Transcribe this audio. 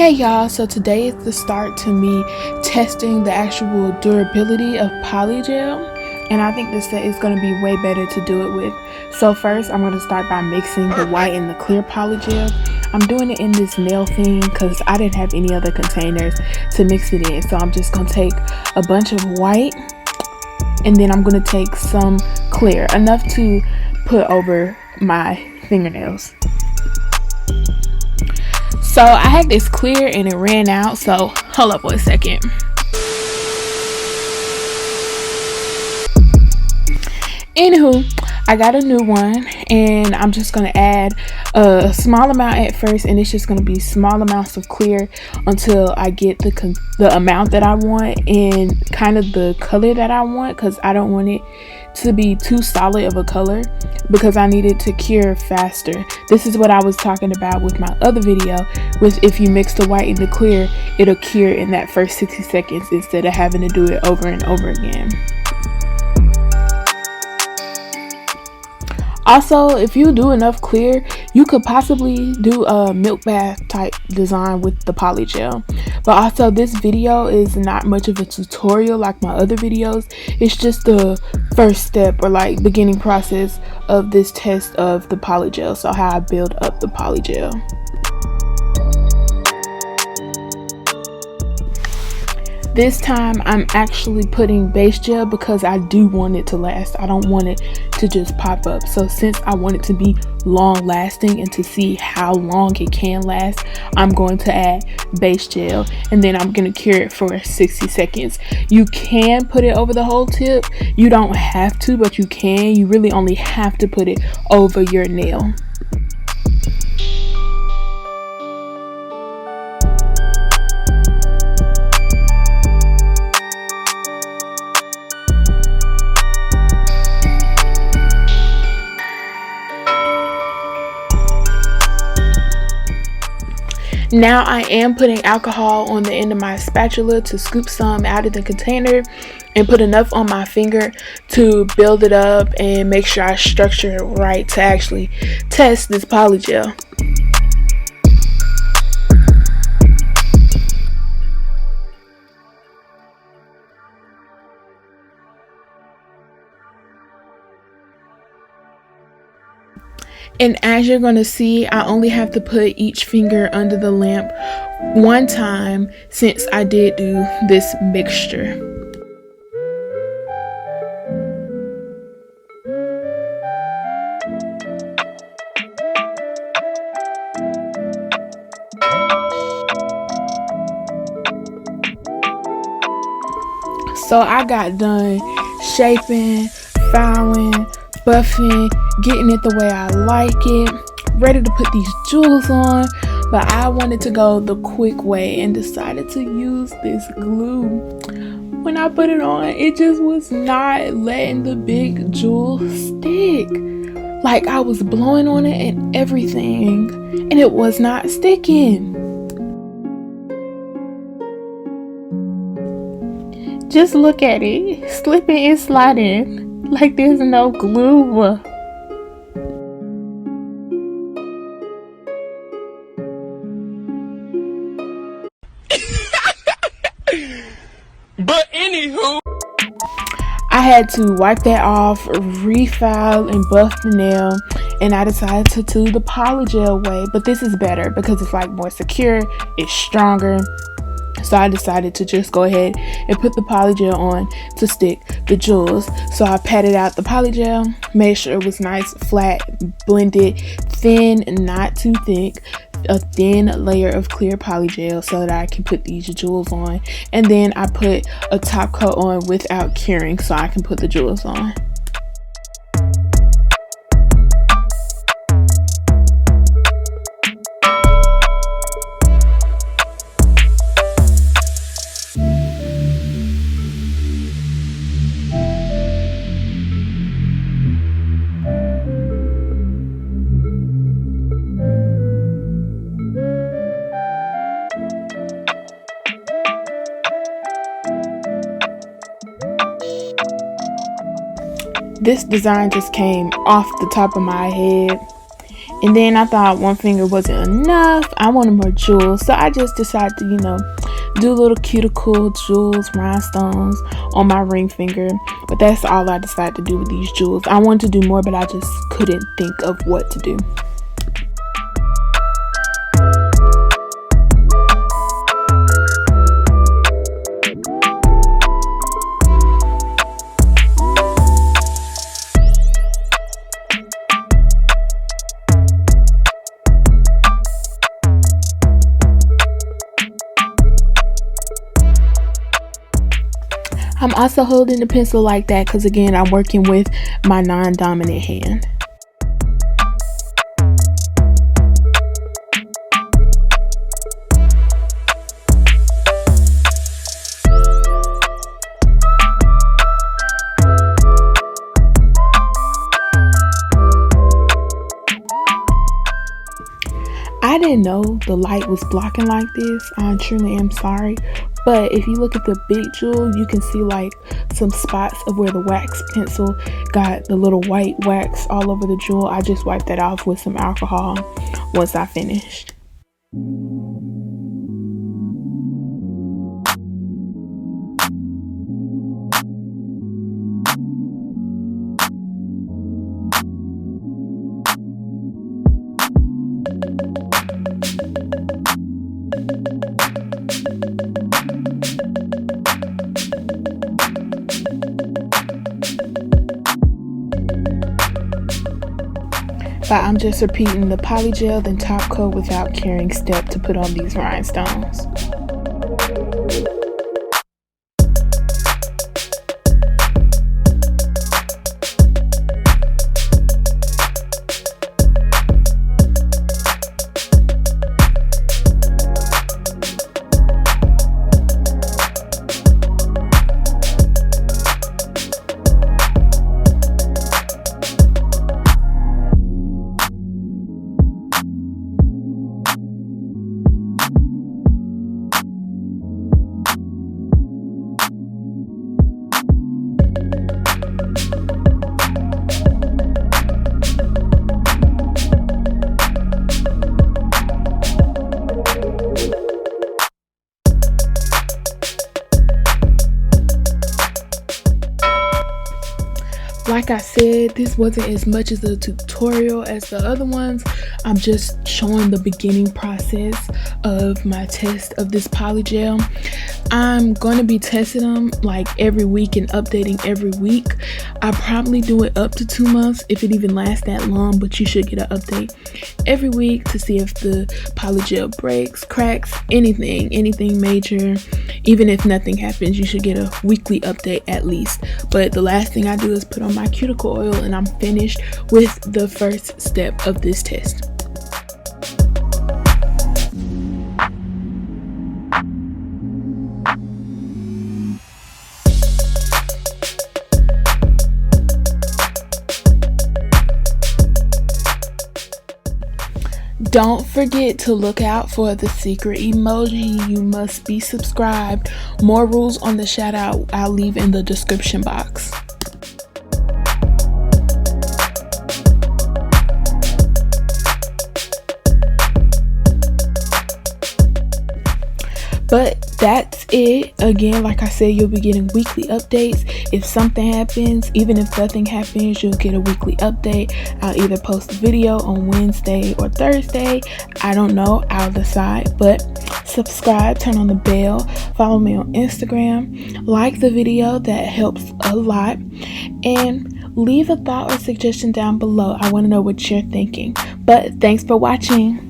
Hey y'all, so today is the start to me testing the actual durability of Polygel, and I think this set is going to be way better to do it with. So first I'm going to start by mixing the white and the clear Polygel. I'm doing it in this nail thing because I didn't have any other containers to mix it in, so I'm just going to take a bunch of white and then I'm going to take some clear, enough to put over my fingernails. So I had this clear and it ran out, so hold up for a second. Anywho, I got a new one and I'm just going to add a small amount at first, and it's just going to be small amounts of clear until I get the amount that I want and kind of the color that I want, because I don't want it to be too solid of a color because I need it to cure faster. This is what I was talking about with my other video, was if you mix the white and the clear, it'll cure in that first 60 seconds instead of having to do it over and over again. Also, if you do enough clear, you could possibly do a milk bath type design with the Polygel. But also, this video is not much of a tutorial like my other videos. It's just the first step, or like beginning process of this test of the Polygel. So how I build up the Polygel. This time I'm actually putting base gel because I do want it to last. I don't want it to just pop up. So since I want it to be long lasting and to see how long it can last, I'm going to add base gel and then I'm going to cure it for 60 seconds. You can put it over the whole tip. You don't have to, but you can. You really only have to put it over your nail. Now I am putting alcohol on the end of my spatula to scoop some out of the container and put enough on my finger to build it up and make sure I structure it right to actually test this Polygel. And as you're going to see, I only have to put each finger under the lamp one time since I did do this mixture. So I got done shaping, filing, buffing, getting it the way I like it, ready to put these jewels on, but I wanted to go the quick way and decided to use this glue. When I put it on, it just was not letting the big jewel stick. Like I was blowing on it and everything, and it was not sticking. Just look at it, slipping and sliding like there's no glue. But anywho, I had to wipe that off, refile and buff the nail, and I decided to do the Polygel way. But this is better because it's like more secure, it's stronger. So I decided to just go ahead and put the Polygel on to stick the jewels. So I patted out the Polygel, made sure it was nice, flat, blended, thin, not too thick, a thin layer of clear Polygel so that I can put these jewels on. And then I put a top coat on without curing so I can put the jewels on. This design just came off the top of my head And then I thought one finger wasn't enough. I wanted more jewels. So I just decided to, do little cuticle jewels, rhinestones on my ring finger. But that's all I decided to do with these jewels. I wanted to do more, but I just couldn't think of what to do. I'm also holding the pencil like that because, again, I'm working with my non-dominant hand. I didn't know the light was blocking like this. I truly am sorry. But if you look at the big jewel, you can see like some spots of where the wax pencil got the little white wax all over the jewel. I just wiped that off with some alcohol once I finished. But I'm just repeating the Polygel then top coat without carrying step to put on these rhinestones. Like I said, this wasn't as much as a tutorial as the other ones. I'm just showing the beginning process of my test of this Polygel. I'm going to be testing them like every week and updating every week. I probably do it up to 2 months if it even lasts that long, but you should get an update every week to see if the Polygel breaks, cracks, anything major. Even if nothing happens, you should get a weekly update at least. But the last thing I do is put on my cuticle oil and I'm finished with the first step of this test. Don't forget to look out for the secret emoji. You must be subscribed. More rules on the shout out I'll leave in the description box. But that's it. Again, like I said, you'll be getting weekly updates. If something happens, even if nothing happens, you'll get a weekly update. I'll either post a video on Wednesday or Thursday. I don't know. I'll decide. But subscribe, turn on the bell, follow me on Instagram, like the video. That helps a lot. And leave a thought or suggestion down below. I want to know what you're thinking. But thanks for watching.